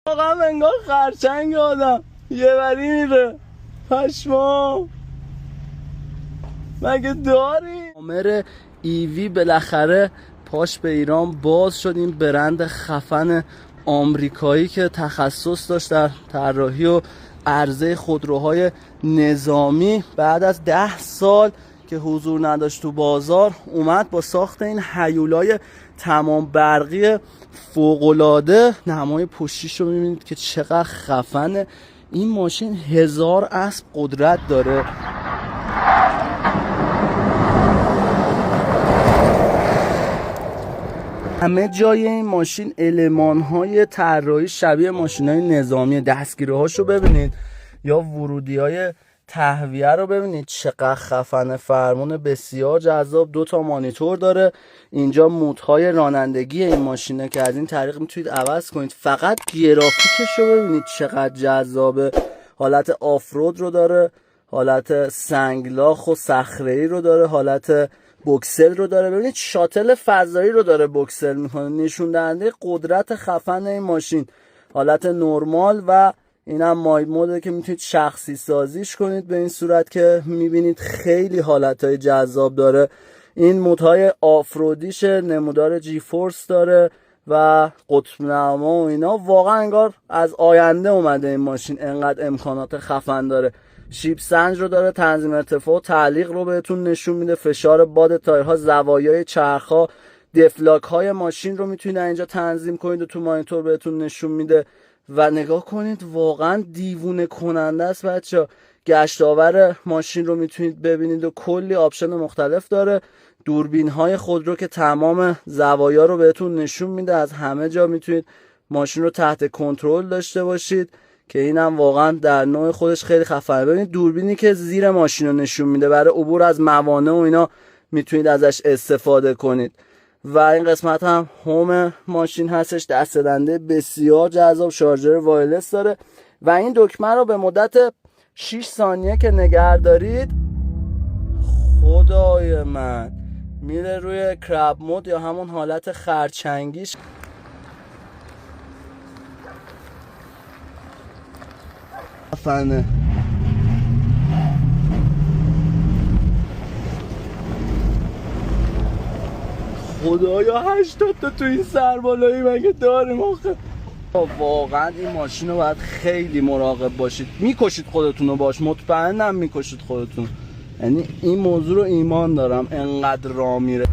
واقعا انگار خرچنگ آدم یه وری میره. پشمام مگه داری؟ عامر ایوی بالاخره پاش به ایران باز شد. این برند خفن آمریکایی که تخصص داشت در طراحی و عرضه خودروهای نظامی، بعد از 10 سال که حضور نداشت تو بازار، اومد با ساخت این هیولای تمام برقی فوق‌العاده. نمای پشتیش رو میبینید که چقدر خفنه. این ماشین 1000 اسب قدرت داره. همه جای این ماشین المان‌های طراحی شبیه ماشین‌های نظامی. دستگیره‌هاشو ببینید یا ورودی‌های تهویه رو ببینید چقدر خفنه. فرمون بسیار جذاب. 2 تا مانیتور داره. اینجا مودهای رانندگی این ماشینه که از این طریق میتونید عوض کنید. فقط گرافیکش رو ببینید چقدر جذابه. حالت آفرود رو داره، حالت سنگلاخ و صخره‌ای رو داره، حالت بوکسل رو داره. ببینید شاتل فضایی رو داره بوکسل میکنه، نشون دهنده قدرت خفن این ماشین. حالت نرمال و اینم مای موده که میتونید شخصی سازیش کنید به این صورت که میبینید خیلی حالتهای جذاب داره. این مودهای آفرودیش نمودار جی فورس داره و قطب نما و اینا. واقعا انگار از آینده اومده این ماشین، انقدر امکانات خفن داره. شیب سنج رو داره، تنظیم ارتفاع و تعلیق رو بهتون نشون میده، فشار باد تایرها، زوایای چرخها، دفلاک های ماشین رو میتونید اینجا تنظیم کنید و تو مانیتور بهتون نشون میده. و نگاه کنید واقعا دیوونه کننده است بچه. گشتاور ماشین رو میتونید ببینید و کلی آپشن مختلف داره. دوربین های خودرو که تمام زوایا رو بهتون نشون میده. از همه جا میتونید ماشین رو تحت کنترل داشته باشید که اینم واقعا در نوع خودش خیلی خفنه. ببینید دوربینی که زیر ماشین رو نشون میده، برای عبور از موانع و اینا میتونید ازش استفاده کنید. و این قسمت هم هوم ماشین هستش، دست‌دنده بسیار جذاب، شارژر وایرلس داره. و این دکمه رو به مدت 6 ثانیه که نگه دارید، خدای من، میره روی کراب مود یا همون حالت خرچنگیش. فنه خدایا 80 تا تو این سربالایی مگه داریم آخه. واقعا این ماشین رو باید خیلی مراقب باشید. میکشید خودتون رو باش، مطمئنم میکشید خودتون. یعنی این موضوع رو ایمان دارم، انقدر راه میره.